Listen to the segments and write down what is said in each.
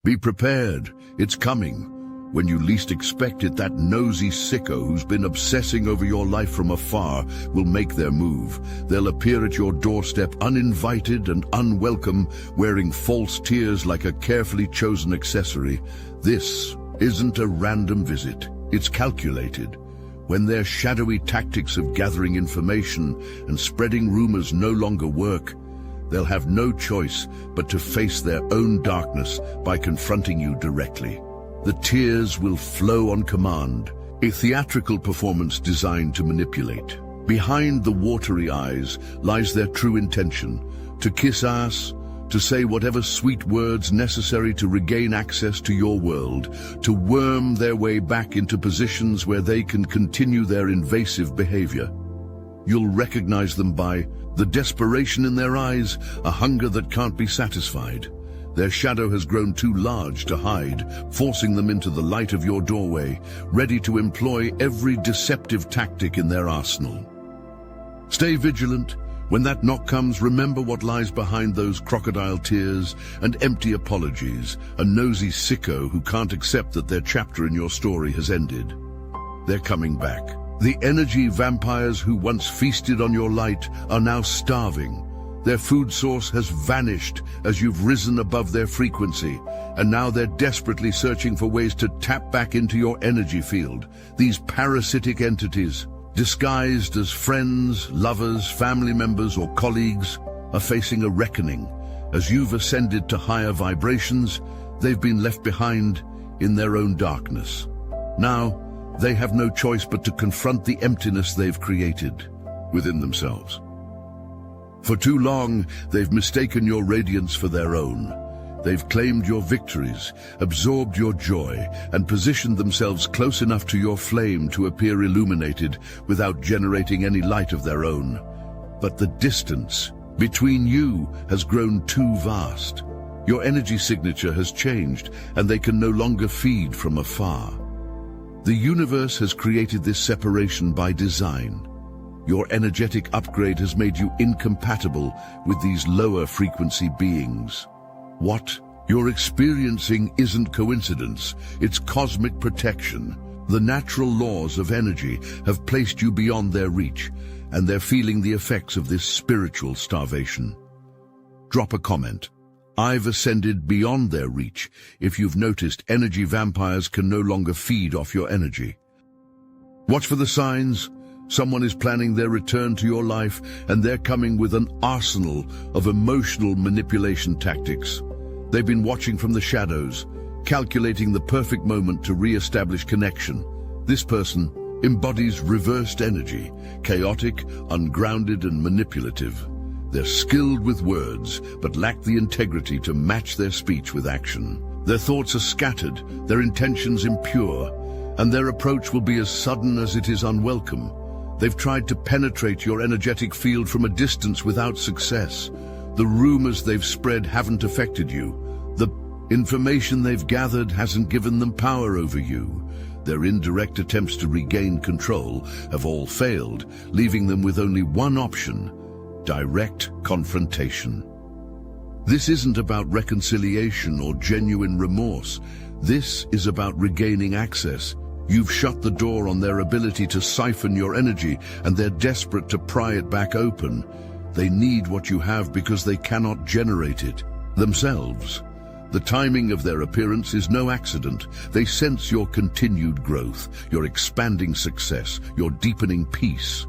Be prepared, it's coming. When you least expect it, that nosy sicko who's been obsessing over your life from afar will make their move. They'll appear at your doorstep uninvited and unwelcome, wearing false tears like a carefully chosen accessory. This isn't a random visit, it's calculated. When their shadowy tactics of gathering information and spreading rumors no longer work, they'll have no choice but to face their own darkness by confronting you directly. The tears will flow on command, a theatrical performance designed to manipulate. Behind the watery eyes lies their true intention, to kiss ass, to say whatever sweet words necessary to regain access to your world, to worm their way back into positions where they can continue their invasive behavior. You'll recognize them by the desperation in their eyes, a hunger that can't be satisfied. Their shadow has grown too large to hide, forcing them into the light of your doorway, ready to employ every deceptive tactic in their arsenal. Stay vigilant. When that knock comes, remember what lies behind those crocodile tears and empty apologies, a nosy sicko who can't accept that their chapter in your story has ended. They're coming back. The energy vampires who once feasted on your light are now starving. Their food source has vanished as you've risen above their frequency, and now they're desperately searching for ways to tap back into your energy field. These parasitic entities, disguised as friends, lovers, family members, or colleagues, are facing a reckoning. As you've ascended to higher vibrations, they've been left behind in their own darkness. Now, they have no choice but to confront the emptiness they've created within themselves. For too long, they've mistaken your radiance for their own. They've claimed your victories, absorbed your joy, and positioned themselves close enough to your flame to appear illuminated without generating any light of their own. But the distance between you has grown too vast. Your energy signature has changed, and they can no longer feed from afar. The universe has created this separation by design. Your energetic upgrade has made you incompatible with these lower frequency beings. What you're experiencing isn't coincidence, it's cosmic protection. The natural laws of energy have placed you beyond their reach, and they're feeling the effects of this spiritual starvation. Drop a comment. I've ascended beyond their reach if you've noticed energy vampires can no longer feed off your energy. Watch for the signs. Someone is planning their return to your life, and they're coming with an arsenal of emotional manipulation tactics. They've been watching from the shadows, calculating the perfect moment to re-establish connection. This person embodies reversed energy, chaotic, ungrounded, and manipulative. They're skilled with words, but lack the integrity to match their speech with action. Their thoughts are scattered, their intentions impure, and their approach will be as sudden as it is unwelcome. They've tried to penetrate your energetic field from a distance without success. The rumors they've spread haven't affected you. The information they've gathered hasn't given them power over you. Their indirect attempts to regain control have all failed, leaving them with only one option: direct confrontation. This isn't about reconciliation or genuine remorse. This is about regaining access. You've shut the door on their ability to siphon your energy, and they're desperate to pry it back open. They need what you have because they cannot generate it themselves. The timing of their appearance is no accident. They sense your continued growth, your expanding success, your deepening peace.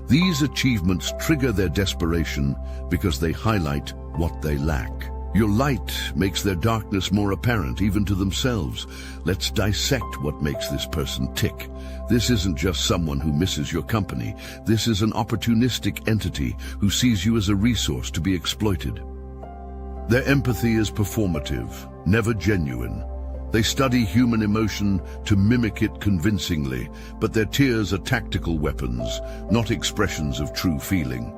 These achievements trigger their desperation because they highlight what they lack. Your light makes their darkness more apparent, even to themselves. Let's dissect what makes this person tick. This isn't just someone who misses your company. This is an opportunistic entity who sees you as a resource to be exploited. Their empathy is performative, never genuine. They study human emotion to mimic it convincingly, but their tears are tactical weapons, not expressions of true feeling.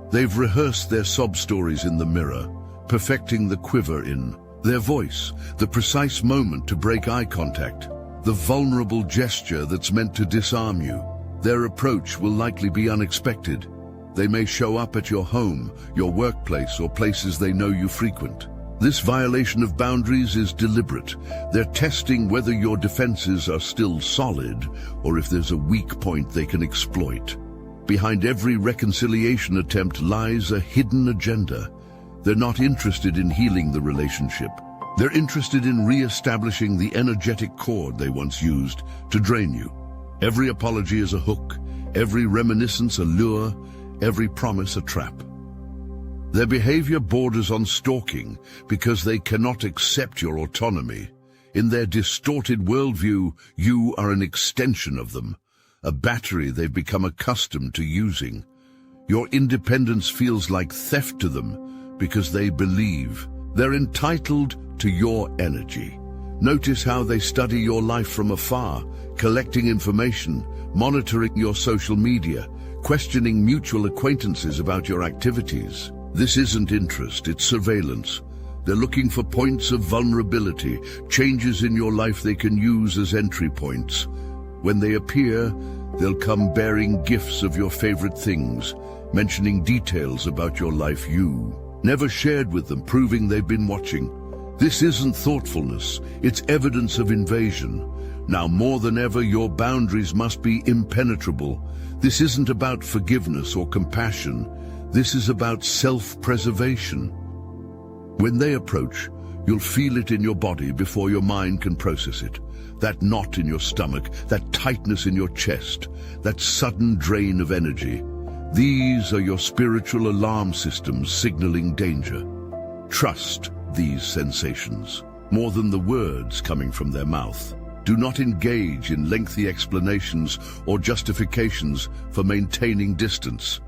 They've rehearsed their sob stories in the mirror, perfecting the quiver in their voice, the precise moment to break eye contact, the vulnerable gesture that's meant to disarm you. Their approach will likely be unexpected. They may show up at your home, your workplace, or places they know you frequent. This violation of boundaries is deliberate. They're testing whether your defenses are still solid or if there's a weak point they can exploit. Behind every reconciliation attempt lies a hidden agenda. They're not interested in healing the relationship. They're interested in re-establishing the energetic cord they once used to drain you. Every apology is a hook, every reminiscence a lure, every promise a trap. Their behavior borders on stalking because they cannot accept your autonomy. In their distorted worldview, you are an extension of them, a battery they've become accustomed to using. Your independence feels like theft to them because they believe they're entitled to your energy. Notice how they study your life from afar, collecting information, monitoring your social media, questioning mutual acquaintances about your activities. This isn't interest, it's surveillance. They're looking for points of vulnerability, changes in your life they can use as entry points. When they appear, they'll come bearing gifts of your favorite things, mentioning details about your life you never shared with them, proving they've been watching. This isn't thoughtfulness, it's evidence of invasion. Now more than ever, your boundaries must be impenetrable. This isn't about forgiveness or compassion. This is about self-preservation. When they approach, you'll feel it in your body before your mind can process it. That knot in your stomach, that tightness in your chest, that sudden drain of energy. These are your spiritual alarm systems signaling danger. Trust these sensations more than the words coming from their mouth. Do not engage in lengthy explanations or justifications for maintaining distance.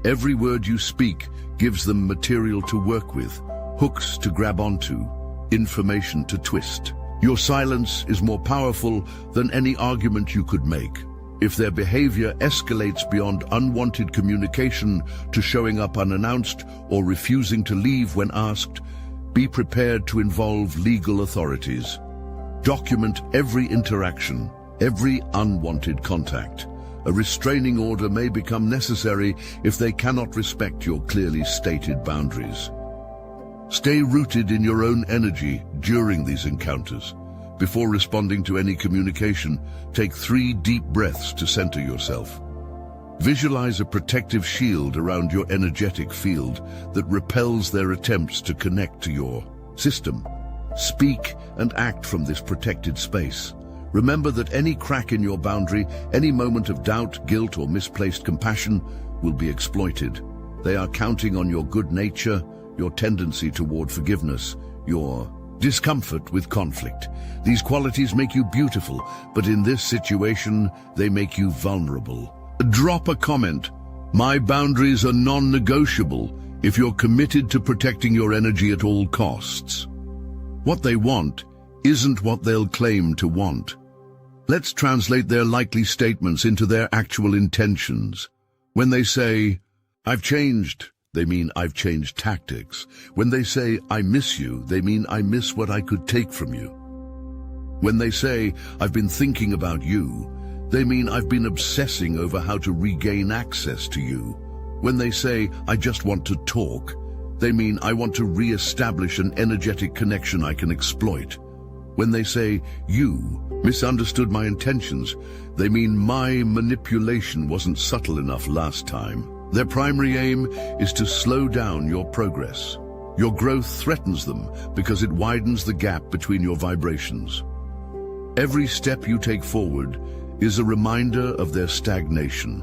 Every word you speak gives them material to work with, hooks to grab onto, information to twist. Your silence is more powerful than any argument you could make. If their behavior escalates beyond unwanted communication to showing up unannounced or refusing to leave when asked, be prepared to involve legal authorities. Document every interaction, every unwanted contact. A restraining order may become necessary if they cannot respect your clearly stated boundaries. Stay rooted in your own energy during these encounters. Before responding to any communication, take 3 deep breaths to center yourself. Visualize a protective shield around your energetic field that repels their attempts to connect to your system. Speak and act from this protected space. Remember that any crack in your boundary, any moment of doubt, guilt, or misplaced compassion will be exploited. They are counting on your good nature, your tendency toward forgiveness, your discomfort with conflict. These qualities make you beautiful, but in this situation, they make you vulnerable. Drop a comment. My boundaries are non-negotiable if you're committed to protecting your energy at all costs. What they want isn't what they'll claim to want. Let's translate their likely statements into their actual intentions. When they say, I've changed, they mean I've changed tactics. When they say, I miss you, they mean I miss what I could take from you. When they say, I've been thinking about you, they mean I've been obsessing over how to regain access to you. When they say, I just want to talk, they mean I want to re-establish an energetic connection I can exploit. When they say, you misunderstood my intentions, they mean my manipulation wasn't subtle enough last time. Their primary aim is to slow down your progress. Your growth threatens them because it widens the gap between your vibrations. Every step you take forward is a reminder of their stagnation.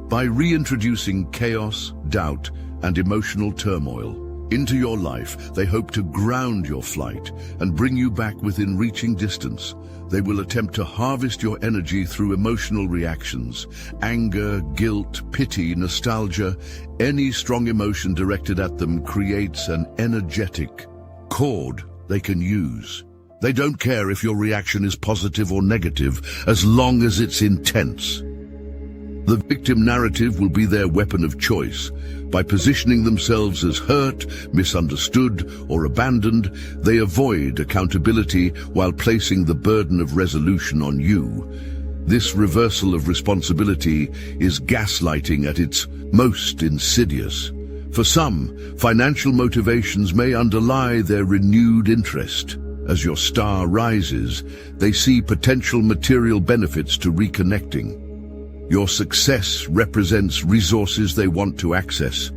By reintroducing chaos, doubt, and emotional turmoil into your life, they hope to ground your flight and bring you back within reaching distance. They will attempt to harvest your energy through emotional reactions, anger, guilt, pity, nostalgia. Any strong emotion directed at them creates an energetic cord they can use. They don't care if your reaction is positive or negative, as long as it's intense. The victim narrative will be their weapon of choice. By positioning themselves as hurt, misunderstood, or abandoned, they avoid accountability while placing the burden of resolution on you. This reversal of responsibility is gaslighting at its most insidious. For some, financial motivations may underlie their renewed interest. As your star rises, they see potential material benefits to reconnecting. Your success represents resources they want to access,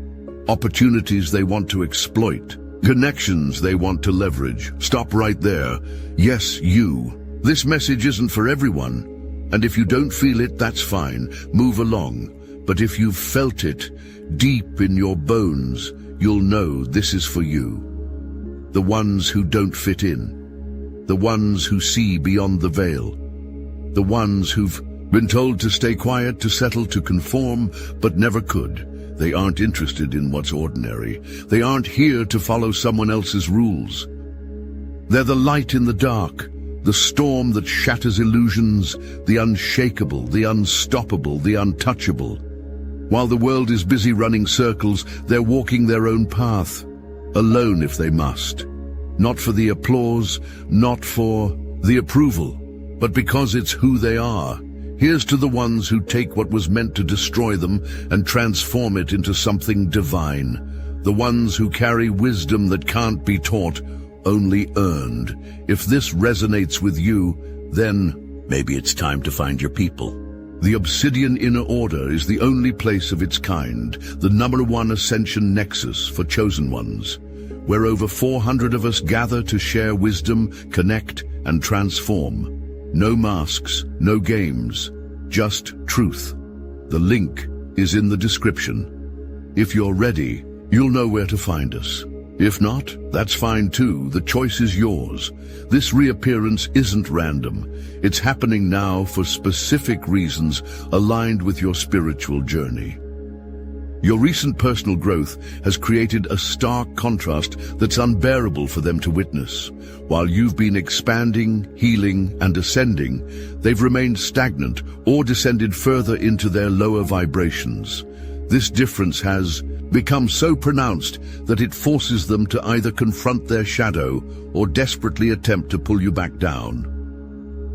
opportunities they want to exploit, connections they want to leverage. Stop right there. Yes, you. This message isn't for everyone, and if you don't feel it, that's fine. Move along. But if you've felt it deep in your bones, you'll know this is for you. The ones who don't fit in. The ones who see beyond the veil. The ones who've been told to stay quiet, to settle, to conform, but never could. They aren't interested in what's ordinary. They aren't here to follow someone else's rules. They're the light in the dark, the storm that shatters illusions, the unshakable, the unstoppable, the untouchable. While the world is busy running circles, they're walking their own path, alone if they must. Not for the applause, not for the approval, but because it's who they are. Here's to the ones who take what was meant to destroy them and transform it into something divine. The ones who carry wisdom that can't be taught, only earned. If this resonates with you, then maybe it's time to find your people. The Obsidian Inner Order is the only place of its kind, the #1 ascension nexus for chosen ones, where over 400 of us gather to share wisdom, connect, and transform. No masks, no games, just truth. The link is in the description. If you're ready, you'll know where to find us. If not, that's fine too. The choice is yours. This reappearance isn't random. It's happening now for specific reasons aligned with your spiritual journey. Your recent personal growth has created a stark contrast that's unbearable for them to witness. While you've been expanding, healing, and ascending, they've remained stagnant or descended further into their lower vibrations. This difference has become so pronounced that it forces them to either confront their shadow or desperately attempt to pull you back down.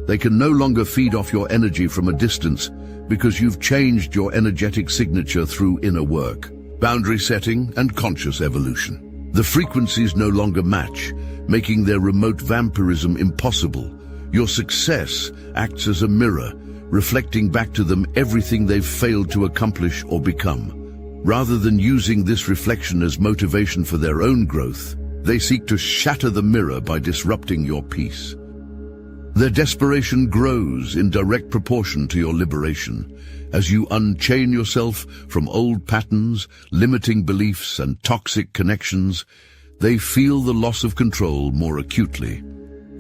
They can no longer feed off your energy from a distance because you've changed your energetic signature through inner work, boundary setting, and conscious evolution. The frequencies no longer match, making their remote vampirism impossible. Your success acts as a mirror, reflecting back to them everything they've failed to accomplish or become. Rather than using this reflection as motivation for their own growth, they seek to shatter the mirror by disrupting your peace. Their desperation grows in direct proportion to your liberation. As you unchain yourself from old patterns, limiting beliefs, and toxic connections, they feel the loss of control more acutely.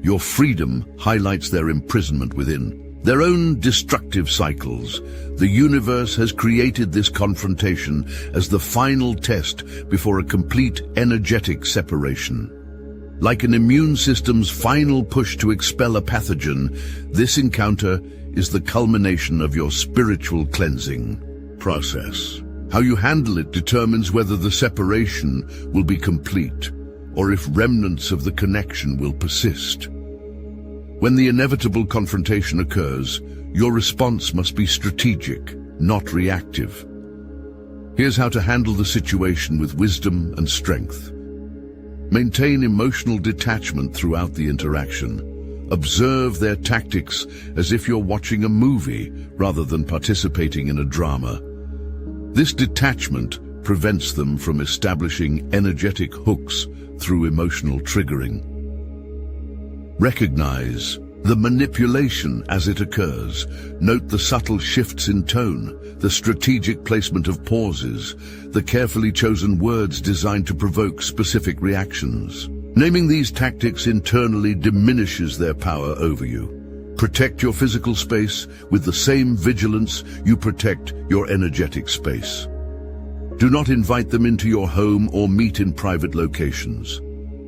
Your freedom highlights their imprisonment within their own destructive cycles. The universe has created this confrontation as the final test before a complete energetic separation. Like an immune system's final push to expel a pathogen, this encounter is the culmination of your spiritual cleansing process. How you handle it determines whether the separation will be complete or if remnants of the connection will persist. When the inevitable confrontation occurs, your response must be strategic, not reactive. Here's how to handle the situation with wisdom and strength. Maintain emotional detachment throughout the interaction. Observe their tactics as if you're watching a movie rather than participating in a drama. This detachment prevents them from establishing energetic hooks through emotional triggering. Recognize the manipulation as it occurs. Note the subtle shifts in tone, the strategic placement of pauses, the carefully chosen words designed to provoke specific reactions. Naming these tactics internally diminishes their power over you. Protect your physical space with the same vigilance you protect your energetic space. Do not invite them into your home or meet in private locations.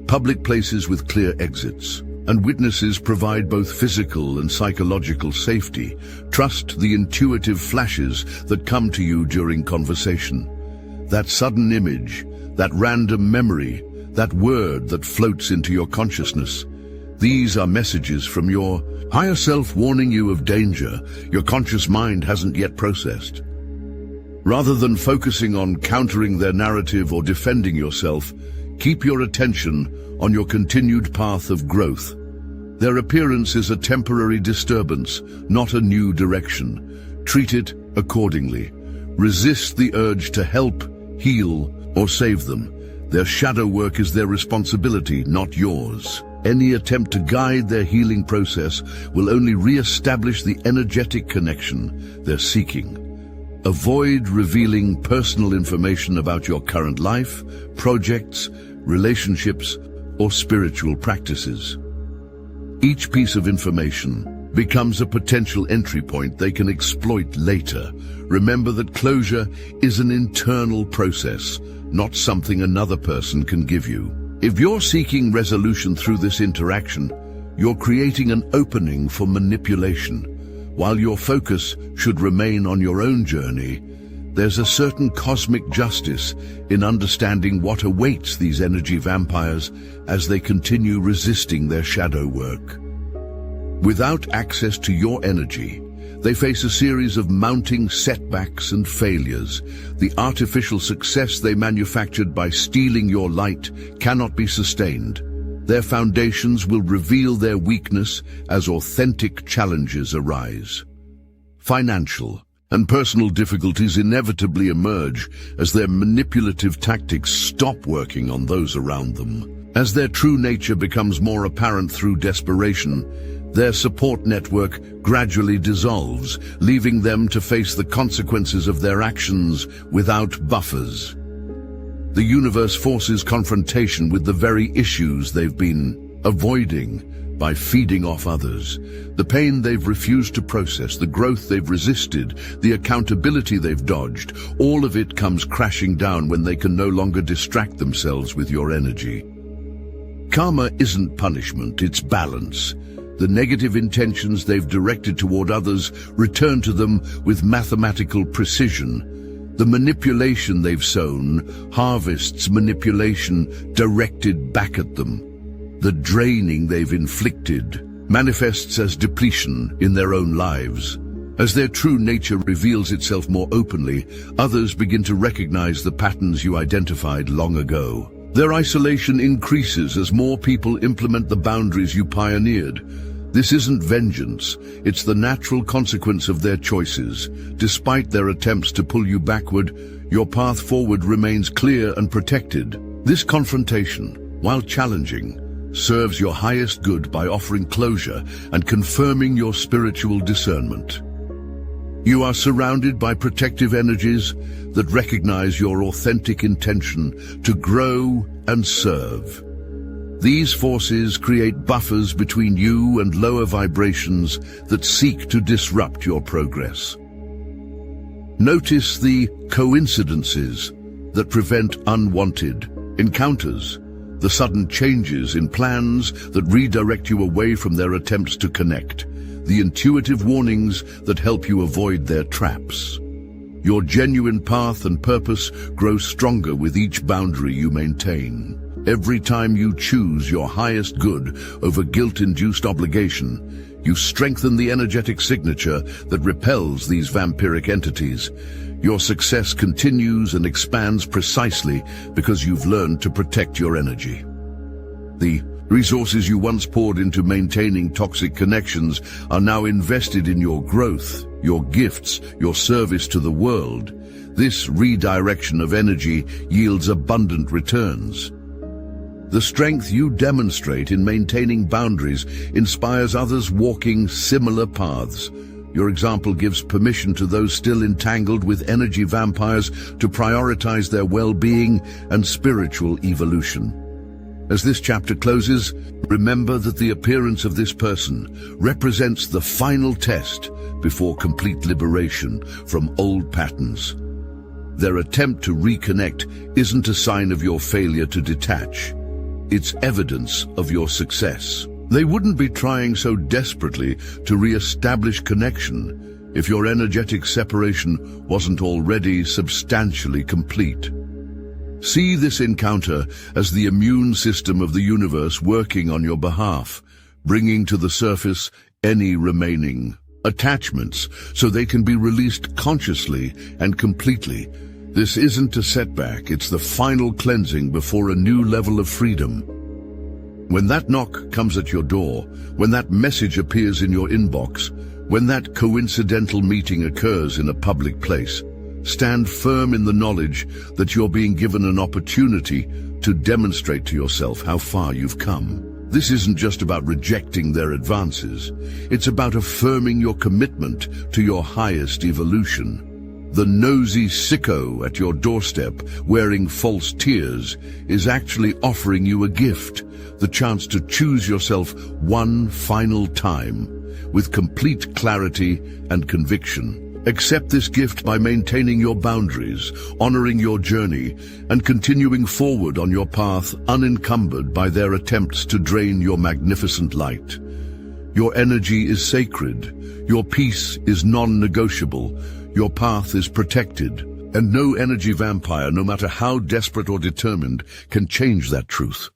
Public places with clear exits and witnesses provide both physical and psychological safety. Trust the intuitive flashes that come to you during conversation. That sudden image, that random memory, that word that floats into your consciousness. These are messages from your higher self warning you of danger your conscious mind hasn't yet processed. Rather than focusing on countering their narrative or defending yourself, keep your attention on your continued path of growth. Their appearance is a temporary disturbance, not a new direction. Treat it accordingly. Resist the urge to help, heal, or save them. Their shadow work is their responsibility, not yours. Any attempt to guide their healing process will only re-establish the energetic connection they're seeking. Avoid revealing personal information about your current life, projects, relationships, or spiritual practices. Each piece of information becomes a potential entry point they can exploit later. Remember that closure is an internal process, not something another person can give you. If you're seeking resolution through this interaction, you're creating an opening for manipulation. While your focus should remain on your own journey, there's a certain cosmic justice in understanding what awaits these energy vampires as they continue resisting their shadow work. Without access to your energy, they face a series of mounting setbacks and failures. The artificial success they manufactured by stealing your light cannot be sustained. Their foundations will reveal their weakness as authentic challenges arise. Financial and personal difficulties inevitably emerge as their manipulative tactics stop working on those around them. As their true nature becomes more apparent through desperation, their support network gradually dissolves, leaving them to face the consequences of their actions without buffers. The universe forces confrontation with the very issues they've been avoiding by feeding off others. The pain they've refused to process, the growth they've resisted, the accountability they've dodged, all of it comes crashing down when they can no longer distract themselves with your energy. Karma isn't punishment, it's balance. The negative intentions they've directed toward others return to them with mathematical precision. The manipulation they've sown harvests manipulation directed back at them. The draining they've inflicted manifests as depletion in their own lives. As their true nature reveals itself more openly, others begin to recognize the patterns you identified long ago. Their isolation increases as more people implement the boundaries you pioneered. This isn't vengeance, it's the natural consequence of their choices. Despite their attempts to pull you backward, your path forward remains clear and protected. This confrontation, while challenging, serves your highest good by offering closure and confirming your spiritual discernment. You are surrounded by protective energies that recognize your authentic intention to grow and serve. These forces create buffers between you and lower vibrations that seek to disrupt your progress. Notice the coincidences that prevent unwanted encounters, the sudden changes in plans that redirect you away from their attempts to connect, the intuitive warnings that help you avoid their traps. Your genuine path and purpose grow stronger with each boundary you maintain. Every time you choose your highest good over guilt-induced obligation, you strengthen the energetic signature that repels these vampiric entities. Your success continues and expands precisely because you've learned to protect your energy. The resources you once poured into maintaining toxic connections are now invested in your growth, your gifts, your service to the world. This redirection of energy yields abundant returns. The strength you demonstrate in maintaining boundaries inspires others walking similar paths. Your example gives permission to those still entangled with energy vampires to prioritize their well-being and spiritual evolution. As this chapter closes, remember that the appearance of this person represents the final test before complete liberation from old patterns. Their attempt to reconnect isn't a sign of your failure to detach. It's evidence of your success. They wouldn't be trying so desperately to re-establish connection if your energetic separation wasn't already substantially complete. See this encounter as the immune system of the universe working on your behalf, bringing to the surface any remaining attachments, so they can be released consciously and completely. This isn't a setback, it's the final cleansing before a new level of freedom. When that knock comes at your door, when that message appears in your inbox, when that coincidental meeting occurs in a public place, stand firm in the knowledge that you're being given an opportunity to demonstrate to yourself how far you've come. This isn't just about rejecting their advances. It's about affirming your commitment to your highest evolution. The nosy sicko at your doorstep, wearing false tears, is actually offering you a gift, the chance to choose yourself one final time, with complete clarity and conviction. Accept this gift by maintaining your boundaries, honoring your journey, and continuing forward on your path unencumbered by their attempts to drain your magnificent light. Your energy is sacred, your peace is non-negotiable, your path is protected, and no energy vampire, no matter how desperate or determined, can change that truth.